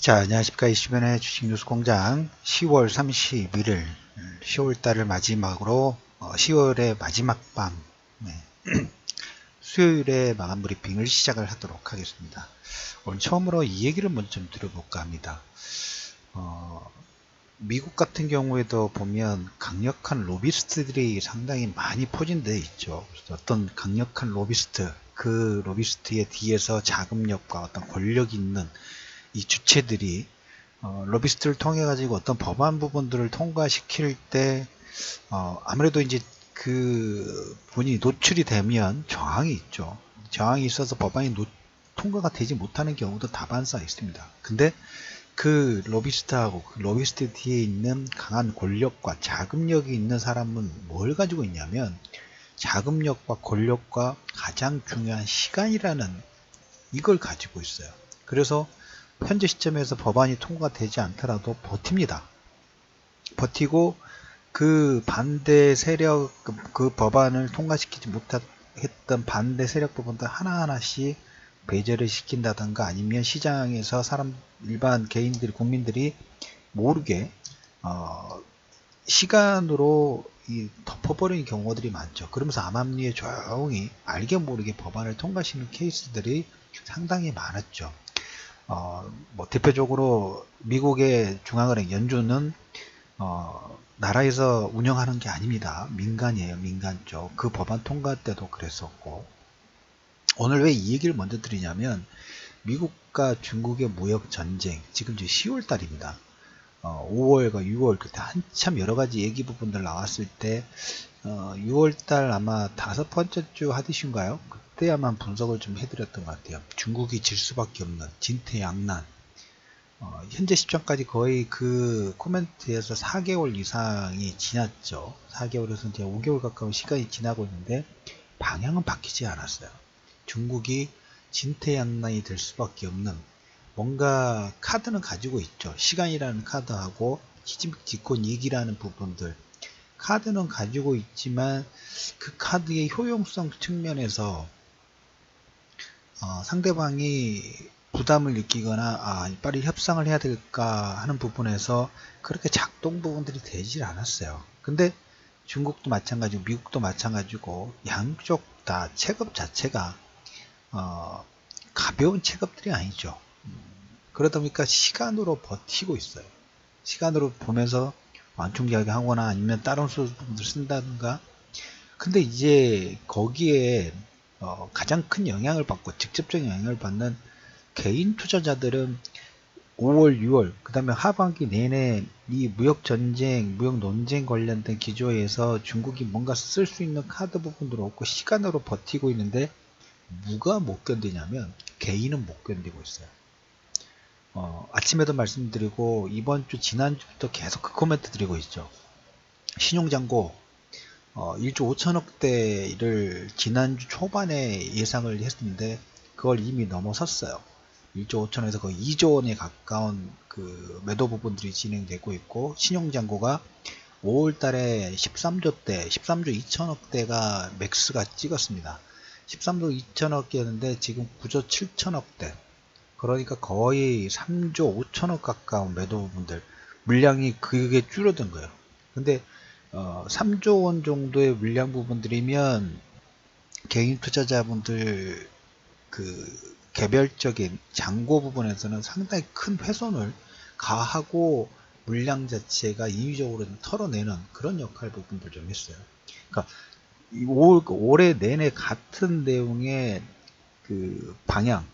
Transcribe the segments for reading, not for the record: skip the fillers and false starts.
자, 안녕하십니까. 이슈변의 주식뉴스공장 10월 31일 10월달을 마지막으로 10월의 마지막 밤 수요일에 마감 브리핑을 시작을 하도록 하겠습니다. 오늘 처음으로 이 얘기를 먼저 좀 드려볼까 합니다. 미국 같은 경우에도 보면 강력한 로비스트들이 상당히 많이 포진되어 있죠. 어떤 강력한 로비스트, 그 로비스트의 뒤에서 자금력과 어떤 권력이 있는 이 주체들이 로비스트를 통해 가지고 어떤 법안 부분들을 통과시킬 때 아무래도 이제 그 분이 노출이 되면 저항이 있죠. 저항이 있어서 법안이 통과가 되지 못하는 경우도 다반사 있습니다. 근데 그 로비스트하고 그 로비스트 뒤에 있는 강한 권력과 자금력이 있는 사람은 뭘 가지고 있냐면 자금력과 권력과 가장 중요한 시간이라는 이걸 가지고 있어요. 그래서 현재 시점에서 법안이 통과되지 않더라도 버팁니다. 버티고 그 반대 세력, 그 법안을 통과시키지 못했던 반대 세력 부분들 하나하나씩 배제를 시킨다든가 아니면 시장에서 일반 개인들, 국민들이 모르게 시간으로 덮어버리는 경우들이 많죠. 그러면서 암암리에 조용히 알게 모르게 법안을 통과시키는 케이스들이 상당히 많았죠. 뭐 대표적으로 미국의 중앙은행 연준은 나라에서 운영하는 게 아닙니다. 민간이에요. 민간 쪽. 그 법안 통과 때도 그랬었고. 오늘 왜 이 얘기를 먼저 드리냐면 미국과 중국의 무역 전쟁 지금 이제 10월 달입니다. 5월과 6월 그때 한참 여러 가지 얘기 부분들 나왔을 때 6월 달 아마 5번째 주 하듯인가요? 그때야만 분석을 좀 해드렸던 것 같아요. 중국이 질 수밖에 없는 진퇴양난. 현재 시점까지 거의 그 코멘트에서 4개월 이상이 지났죠. 4개월에서 이제 5개월 가까운 시간이 지나고 있는데 방향은 바뀌지 않았어요. 중국이 진퇴양난이 될 수밖에 없는 뭔가 카드는 가지고 있죠. 시간이라는 카드하고 기직권 이익이라는 부분들 카드는 가지고 있지만 그 카드의 효용성 측면에서 상대방이 부담을 느끼거나 빨리 협상을 해야 될까 하는 부분에서 그렇게 작동 부분들이 되질 않았어요. 근데 중국도 마찬가지고 미국도 마찬가지고 양쪽 다 체급 자체가 가벼운 체급들이 아니죠. 그러다 보니까 시간으로 버티고 있어요. 시간으로 보면서 완충작용 하거나 아니면 다른 수분들 쓴다든가. 근데 이제 거기에 가장 큰 영향을 받고 직접적인 영향을 받는 개인 투자자들은 5월, 6월, 그 다음에 하반기 내내 이 무역전쟁, 무역 논쟁 관련된 기조에서 중국이 뭔가 쓸 수 있는 카드 부분도 없고 시간으로 버티고 있는데 누가 못 견디냐면 개인은 못 견디고 있어요. 아침에도 말씀드리고 이번 주 지난주부터 계속 그 코멘트 드리고 있죠. 신용잔고 1조 5천억대를 지난주 초반에 예상을 했는데 그걸 이미 넘어섰어요. 1조 5천에서 거의 2조 원에 가까운 그 매도 부분들이 진행되고 있고 신용잔고가 5월 달에 13조대, 13조 2천억대가 맥스가 찍었습니다. 13조 2천억이었는데 지금 9조 7천억대. 그러니까 거의 3조 5천억 가까운 매도 부분들 물량이 그게 줄어든 거예요. 근데 3조 원 정도의 물량 부분들이면 개인 투자자분들 그 개별적인 잔고 부분에서는 상당히 큰 훼손을 가하고 물량 자체가 인위적으로 털어내는 그런 역할 부분들 좀 했어요. 그러니까 올해 내내 같은 내용의 그 방향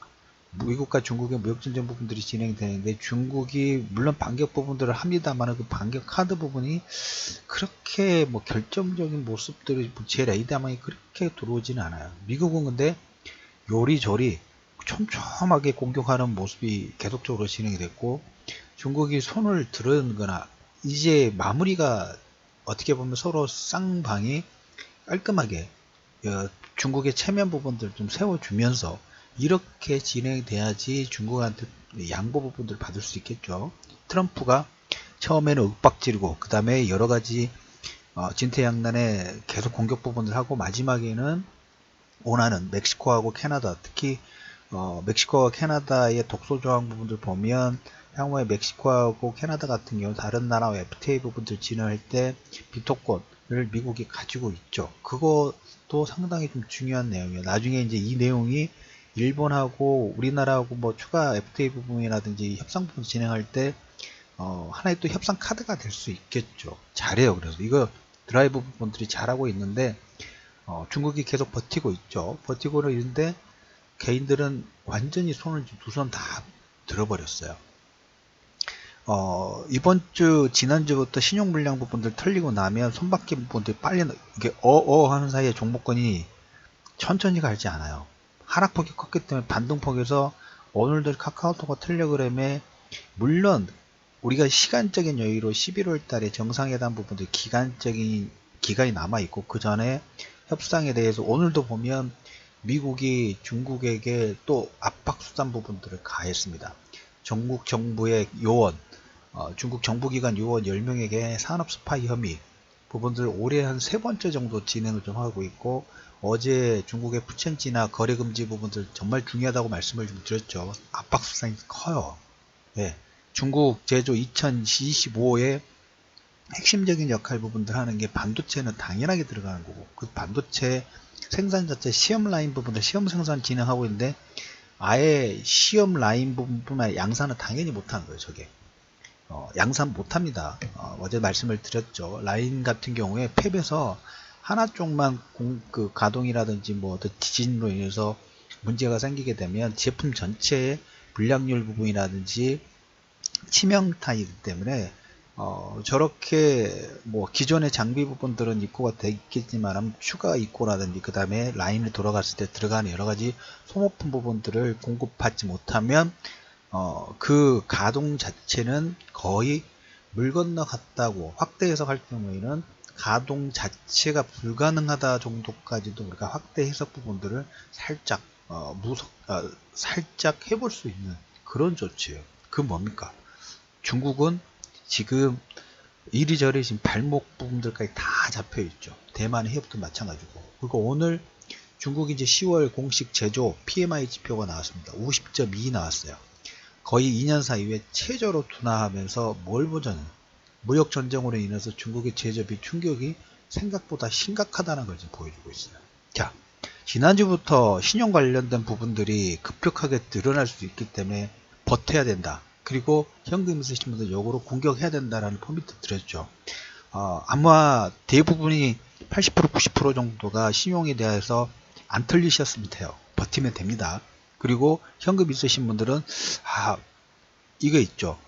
미국과 중국의 무역전쟁 부분들이 진행되는데 중국이 물론 반격 부분들을 합니다만 그 반격 카드 부분이 그렇게 뭐 결정적인 모습들이 제 레이더망이 그렇게 들어오지는 않아요. 미국은 근데 요리조리 촘촘하게 공격하는 모습이 계속적으로 진행이 됐고 중국이 손을 들은 거나 이제 마무리가 어떻게 보면 서로 쌍방이 깔끔하게 중국의 체면 부분들 좀 세워주면서 이렇게 진행돼야지 중국한테 양보 부분들 받을 수 있겠죠. 트럼프가 처음에는 윽박지르고 그 다음에 여러가지 진퇴양난에 계속 공격 부분을 하고 마지막에는 원하는 멕시코하고 캐나다 특히 멕시코와 캐나다의 독소 조항 부분들 보면 향후에 멕시코하고 캐나다 같은 경우 다른 나라와 FTA 부분들 진행할 때 비토권을 미국이 가지고 있죠. 그것도 상당히 좀 중요한 내용이에요. 나중에 이제 이 내용이 일본하고 우리나라하고 뭐 추가 FTA 부분이라든지 협상 부분 진행할 때 하나의 또 협상 카드가 될 수 있겠죠. 잘해요. 그래서 이거 드라이브 부분들이 잘하고 있는데 중국이 계속 버티고 있죠. 버티고는 있는데 개인들은 완전히 손을 두 손 다 들어버렸어요. 이번 주, 지난주부터 신용불량 부분들 털리고 나면 손바뀐 부분들이 빨리, 이게 하는 사이에 종목권이 천천히 갈지 않아요. 하락폭이 컸기 때문에 반등폭에서 오늘도 카카오톡과 텔레그램에 물론 우리가 시간적인 여유로 11월 달에 정상회담 부분들 기간이 남아있고 그 전에 협상에 대해서 오늘도 보면 미국이 중국에게 또 압박수단 부분들을 가했습니다. 중국 정부의 요원, 중국 정부기관 요원 10명에게 산업 스파이 혐의 부분들 올해 한 3번째 정도 진행을 좀 하고 있고 어제 중국의 푸첸지나 거래금지 부분들 정말 중요하다고 말씀을 좀 드렸죠. 압박수단이 커요. 네. 중국 제조 2025에 핵심적인 역할 부분들 하는 게 반도체는 당연하게 들어가는 거고 그 반도체 생산 자체 시험 라인 부분들 시험 생산 진행하고 있는데 아예 시험 라인 부분뿐만 양산은 당연히 못하는 거예요. 저게 양산 못합니다. 어제 말씀을 드렸죠. 라인 같은 경우에 팹에서 하나 쪽만 그 가동이라든지 뭐 어떤 지진으로 인해서 문제가 생기게 되면 제품 전체의 불량률 부분이라든지 치명타이기 때문에 저렇게 뭐 기존의 장비 부분들은 입고가 돼 있겠지만 추가 입고라든지 그 다음에 라인을 돌아갔을 때 들어가는 여러가지 소모품 부분들을 공급받지 못하면 그 가동 자체는 거의 물 건너갔다고 확대 해석할 경우에는 가동 자체가 불가능하다 정도까지도 우리가 확대 해석 부분들을 살짝 살짝 해볼 수 있는 그런 조치예요. 그 뭡니까? 중국은 지금 이리저리 지금 발목 부분들까지 다 잡혀 있죠. 대만 해협도 마찬가지고. 그리고 오늘 중국이 이제 10월 공식 제조 PMI 지표가 나왔습니다. 50.2 나왔어요. 거의 2년 사이에 최저로 둔화하면서 뭘 보자는 무역 전쟁으로 인해서 중국의 제조비 충격이 생각보다 심각하다는 걸 지금 보여주고 있어요. 자, 지난주부터 신용 관련된 부분들이 급격하게 늘어날 수 있기 때문에 버텨야 된다. 그리고 현금 있으신 분들 역으로 공격해야 된다라는 포인트 드렸죠. 아마 대부분이 80% 90% 정도가 신용에 대해서 안 틀리셨으면 돼요. 버티면 됩니다. 그리고 현금 있으신 분들은 이거 있죠.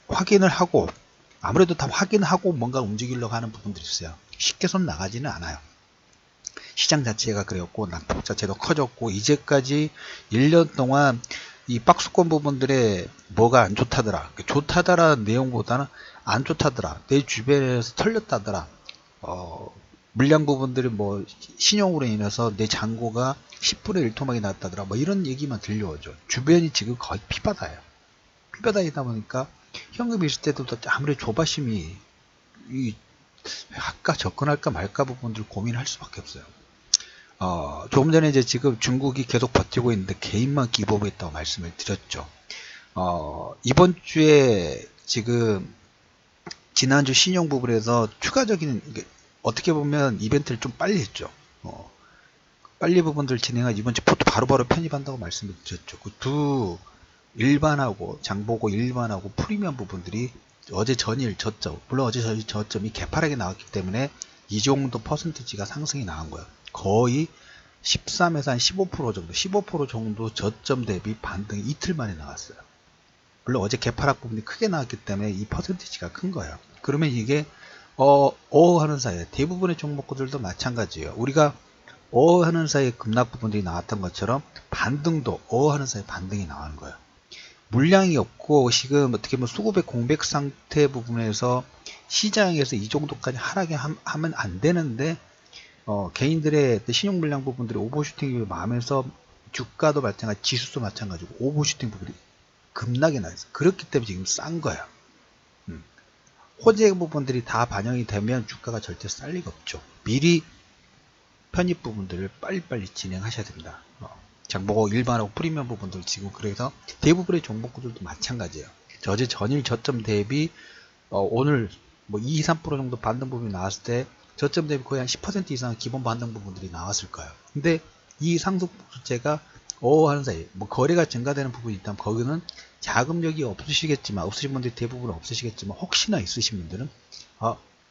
확인을 하고 아무래도 다 확인하고 뭔가 움직이려고 하는 부분들이 있어요. 쉽게 손 나가지는 않아요. 시장 자체가 그랬고 낙폭 자체도 커졌고 이제까지 1년 동안 이 박스권 부분들에 뭐가 안 좋다더라. 좋다더라는 내용보다는 안 좋다더라. 내 주변에서 털렸다더라. 물량 부분들이 뭐 신용으로 인해서 내 잔고가 10분의 1 토막이 났다더라. 뭐 이런 얘기만 들려오죠. 주변이 지금 거의 피바다예요. 피바다이다 보니까 현금이 있을 때도 아무래도 조바심이 할까 접근할까 말까 부분들 고민할 수밖에 없어요. 조금 전에 이제 지금 중국이 계속 버티고 있는데 개인만 기복했다고 말씀을 드렸죠. 이번 주에 지금 지난주 신용 부분에서 추가적인 어떻게 보면 이벤트를 좀 빨리 했죠. 빨리 부분들 진행한 이번 주 포트 바로바로 편입한다고 말씀을 드렸죠. 그 두 일반하고 장보고 일반하고 프리미엄 부분들이 어제 전일 저점 물론 어제 전일 저점이 개파랗게 나왔기 때문에 이 정도 퍼센티지가 상승이 나온 거예요. 거의 13에서 한 15% 정도 15% 정도 저점 대비 반등이 이틀 만에 나왔어요. 물론 어제 개파락 부분이 크게 나왔기 때문에 이 퍼센티지가 큰 거예요. 그러면 이게 하는 사이에 대부분의 종목들도 마찬가지예요. 우리가 하는 사이에 급락 부분들이 나왔던 것처럼 반등도 하는 사이에 반등이 나오는 거예요. 물량이 없고 지금 어떻게 보면 수급의 공백 상태 부분에서 시장에서 이 정도까지 하락에 하면 안 되는데 개인들의 신용 물량 부분들이 오버슈팅이 많으면서 주가도 마찬가지 지수도 마찬가지고 오버슈팅 부분이 급락이 나있어. 그렇기 때문에 지금 싼 거예요. 호재 부분들이 다 반영이 되면 주가가 절대 쌀 리가 없죠. 미리 편입 부분들을 빨리빨리 진행하셔야 됩니다. 장보고 일반하고 프리미엄 부분들 지금 그래서 대부분의 종목들도 마찬가지예요. 어제 전일 저점 대비 오늘 뭐 2, 3% 정도 반등 부분이 나왔을 때 저점 대비 거의 한 10% 이상 기본 반등 부분들이 나왔을 거예요. 근데 이 상승폭수제가 하는 사이 뭐 거래가 증가되는 부분이 있다면 거기는 자금력이 없으시겠지만 없으신 분들이 대부분 없으시겠지만 혹시나 있으신 분들은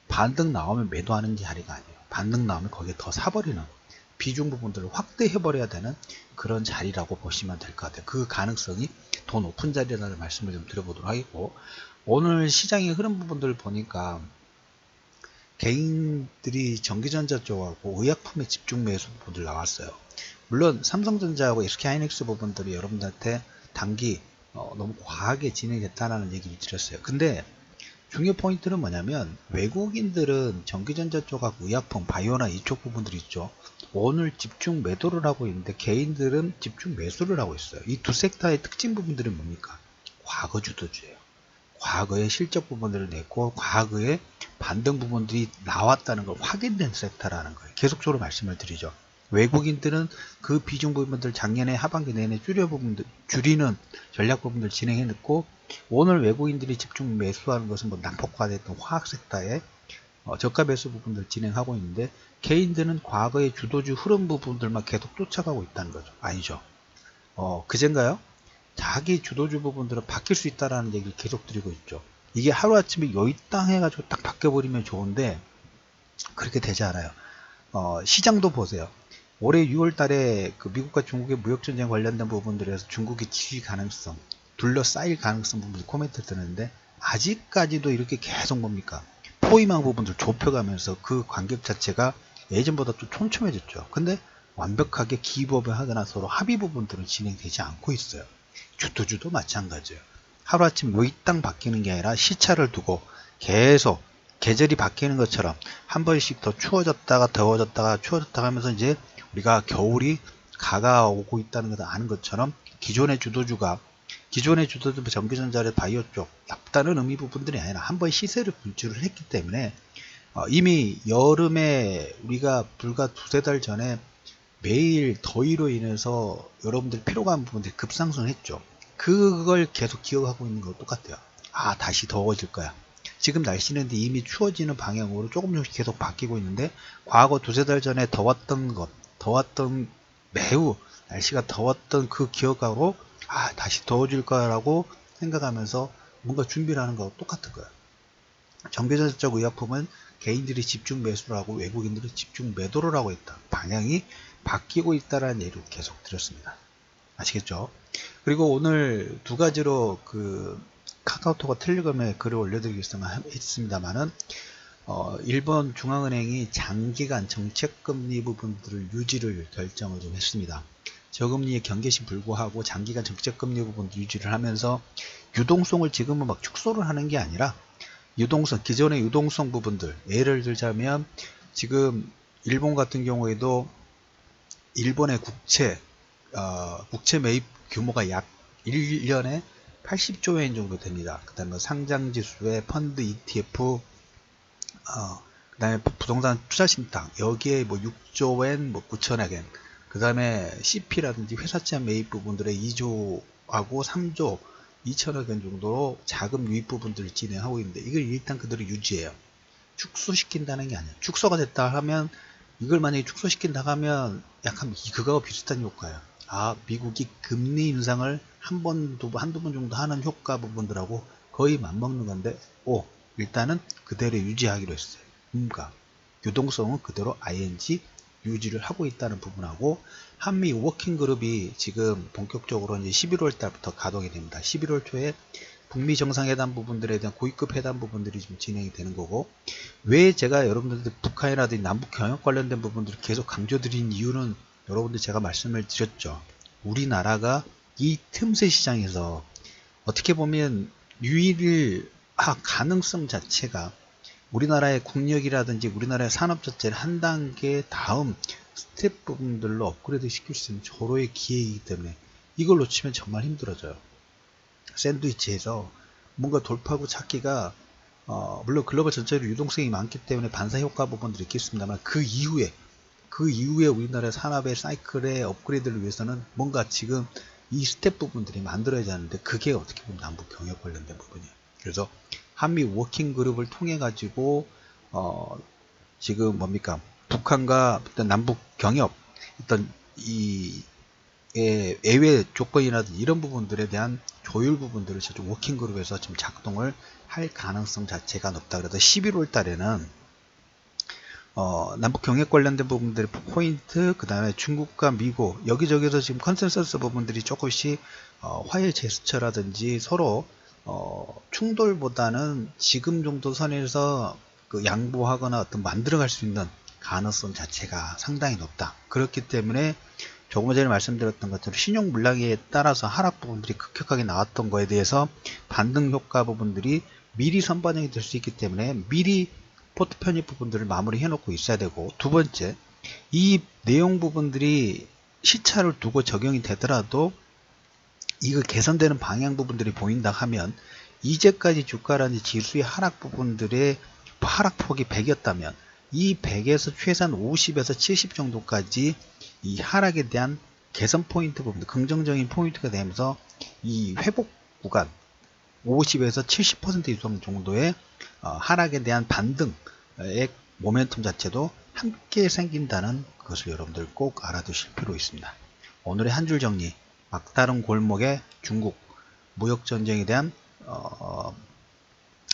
반등 나오면 매도하는 자리가 아니에요. 반등 나오면 거기에 더 사버리는 비중 부분들을 확대해 버려야 되는 그런 자리라고 보시면 될 것 같아요. 그 가능성이 더 높은 자리라는 말씀을 좀 드려보도록 하겠고, 오늘 시장의 흐름 부분들을 보니까 개인들이 전기전자 쪽하고 의약품에 집중 매수 부분들 나왔어요. 물론 삼성전자하고 SK하이닉스 부분들이 여러분들한테 단기 너무 과하게 진행됐다는 얘기를 드렸어요. 근데 중요 포인트는 뭐냐면 외국인들은 전기전자 쪽하고 의약품, 바이오나 이쪽 부분들이 있죠. 오늘 집중 매도를 하고 있는데 개인들은 집중 매수를 하고 있어요. 이 두 섹터의 특징 부분들은 뭡니까? 과거 주도주예요. 과거의 실적 부분들을 냈고 과거의 반등 부분들이 나왔다는 걸 확인된 섹터라는 거예요. 계속적으로 말씀을 드리죠. 외국인들은 그 비중 부분들 작년에 하반기 내내 줄이는 전략 부분들 진행해냈고, 오늘 외국인들이 집중 매수하는 것은 뭐 난폭화됐던 화학 섹터에 저가 매수 부분들 진행하고 있는데, 개인들은 과거의 주도주 흐름 부분들만 계속 쫓아가고 있다는 거죠. 아니죠. 그젠가요? 자기 주도주 부분들은 바뀔 수 있다라는 얘기를 계속 드리고 있죠. 이게 하루아침에 여의 땅 해가지고 딱 바뀌어버리면 좋은데 그렇게 되지 않아요. 시장도 보세요. 올해 6월 달에 그 미국과 중국의 무역전쟁 관련된 부분들에서 중국의 지위 가능성, 둘러싸일 가능성 부분들 코멘트 드는데 아직까지도 이렇게 계속 뭡니까? 포위망 부분들 좁혀가면서 그 관계 자체가 예전보다 좀 촘촘해졌죠. 근데 완벽하게 기법을 하거나 서로 합의 부분들은 진행되지 않고 있어요. 주도주도 마찬가지예요. 하루아침 여기 땅 바뀌는 게 아니라 시차를 두고 계속 계절이 바뀌는 것처럼 한 번씩 더 추워졌다가 더워졌다가 추워졌다가 하면서 이제 우리가 겨울이 가까워오고 있다는 것을 아는 것처럼 기존의 주도주 전기전자의 바이오 쪽 나쁘다는 의미 부분들이 아니라 한 번 시세를 분출을 했기 때문에 이미 여름에 우리가 불과 두세 달 전에 매일 더위로 인해서 여러분들 피로감 부분들이 급상승했죠. 그걸 계속 기억하고 있는 거 똑같아요. 다시 더워질 거야. 지금 날씨는 이미 추워지는 방향으로 조금씩 계속 바뀌고 있는데, 과거 두세 달 전에 매우 날씨가 더웠던 그 기억하고 다시 더워질 거라고 생각하면서 뭔가 준비를 하는 거하고 똑같은 거예요. 전기전자적 의약품은 개인들이 집중 매수를 하고 외국인들이 집중 매도를 하고 있다. 방향이 바뀌고 있다라는 예를 계속 드렸습니다. 아시겠죠? 그리고 오늘 두 가지로 그 카카오톡과 텔레그램에 글을 올려드리겠습니다만은 일본 중앙은행이 장기간 정책금리 부분들을 유지를 결정을 좀 했습니다. 저금리의 경계시 불구하고 장기간 정책금리 부분을 유지를 하면서 유동성을 지금은 막 축소를 하는 게 아니라 기존의 유동성 부분들, 예를 들자면 지금 일본 같은 경우에도 일본의 국채 매입 규모가 약 1년에 80조 엔 정도 됩니다. 그 다음에 상장지수의 펀드 ETF, 그 다음에 부동산 투자신탁, 여기에 뭐 6조 엔, 뭐 9천억 엔, 그 다음에 CP라든지 회사채 매입 부분들의 2조하고 3조 2천억 원 정도로 자금 유입 부분들을 진행하고 있는데, 이걸 일단 그대로 유지해요. 축소시킨다는 게 아니에요. 축소가 됐다 하면, 이걸 만약에 축소시킨다 하면 약간 그거와 비슷한 효과예요. 미국이 금리 인상을 한두 번 정도 하는 효과 부분들하고 거의 맞먹는 건데, 일단은 그대로 유지하기로 했어요. 그러니까 유동성은 그대로 ING 유지를 하고 있다는 부분하고, 한미 워킹그룹이 지금 본격적으로 이제 11월 달부터 가동이 됩니다. 11월 초에 북미 정상회담 부분들에 대한 고위급 회담 부분들이 좀 진행이 되는 거고, 왜 제가 여러분들한테 북한이라든지 남북 경협 관련된 부분들을 계속 강조드린 이유는 여러분들 제가 말씀을 드렸죠. 우리나라가 이 틈새 시장에서 어떻게 보면 가능성 자체가 우리나라의 국력이라든지 우리나라의 산업 자체를 한 단계 다음 스텝 부분들로 업그레이드 시킬 수 있는 절호의 기회이기 때문에 이걸 놓치면 정말 힘들어져요. 샌드위치에서 뭔가 돌파구 찾기가 물론 글로벌 전체로 유동성이 많기 때문에 반사효과 부분들이 있겠습니다만, 그 이후에 우리나라 산업의 사이클의 업그레이드를 위해서는 뭔가 지금 이 스텝 부분들이 만들어야 하는데 그게 어떻게 보면 남북 경협 관련된 부분이에요. 그래서 한미 워킹 그룹을 통해 가지고 지금 뭡니까 북한과 어떤 남북 경협 어떤 이 예외 조건이라든지 이런 부분들에 대한 조율 부분들을 저쪽 워킹 그룹에서 지금 작동을 할 가능성 자체가 높다. 그래서 11월 달에는 남북 경협 관련된 부분들의 포인트, 그 다음에 중국과 미국 여기저기서 지금 컨센서스 부분들이 조금씩 화해 제스처라든지 서로 충돌보다는 지금 정도 선에서 그 양보하거나 어떤 만들어갈 수 있는 가능성 자체가 상당히 높다. 그렇기 때문에 조금 전에 말씀드렸던 것처럼 신용 물량에 따라서 하락 부분들이 급격하게 나왔던 거에 대해서 반등 효과 부분들이 미리 선반영이 될 수 있기 때문에 미리 포트 편입 부분들을 마무리해 놓고 있어야 되고, 두 번째, 이 내용 부분들이 시차를 두고 적용이 되더라도 이거 개선되는 방향 부분들이 보인다 하면 이제까지 주가라든지 지수의 하락 부분들의 하락폭이 100이었다면 이 100에서 최소한 50에서 70 정도까지 이 하락에 대한 개선 포인트 부분, 긍정적인 포인트가 되면서 이 회복 구간 50에서 70% 이상 정도의 하락에 대한 반등의 모멘텀 자체도 함께 생긴다는 것을 여러분들 꼭 알아두실 필요 있습니다. 오늘의 한 줄 정리, 막다른 골목의 중국 무역전쟁에 대한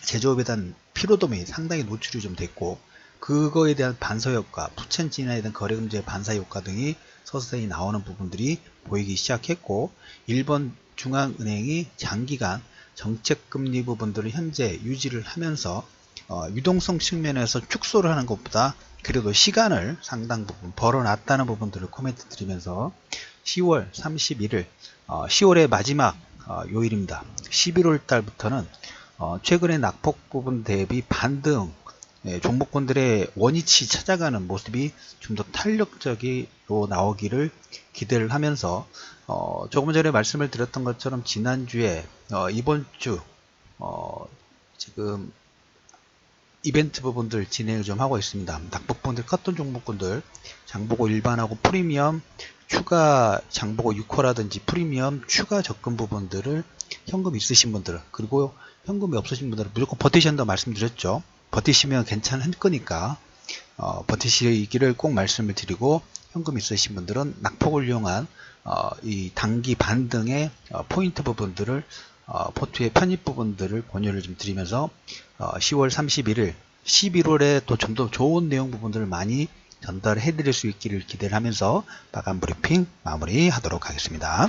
제조업에 대한 피로도이 상당히 노출이 좀 됐고, 그거에 대한 반사효과, 부천 진화에 대한 거래금지의 반사효과 등이 서서히 나오는 부분들이 보이기 시작했고, 일본 중앙은행이 장기간 정책금리 부분들을 현재 유지를 하면서 유동성 측면에서 축소를 하는 것보다 그래도 시간을 상당 부분 벌어놨다는 부분들을 코멘트 드리면서 10월 31일 10월의 마지막 요일입니다. 11월 달부터는 최근의 낙폭 부분 대비 반등 종목군들의 원위치 찾아가는 모습이 좀 더 탄력적으로 나오기를 기대를 하면서 조금 전에 말씀을 드렸던 것처럼 지난주에 이번 주 지금 이벤트 부분들 진행을 좀 하고 있습니다. 낙폭분들 컸던 종목군들 장보고 일반하고 프리미엄 추가 장보고 6호라든지 프리미엄 추가 접근 부분들을 현금 있으신 분들, 그리고 현금이 없으신 분들은 무조건 버티셔야 한다고 말씀드렸죠. 버티시면 괜찮을 거니까 버티시기를 꼭 말씀을 드리고, 현금 있으신 분들은 낙폭을 이용한 이 단기 반등의 포인트 부분들을 포트의 편입 부분들을 권유를 좀 드리면서 10월 31일 11월에 또 좀 더 좋은 내용 부분들을 많이 전달해 드릴 수 있기를 기대를 하면서 마감 브리핑 마무리 하도록 하겠습니다.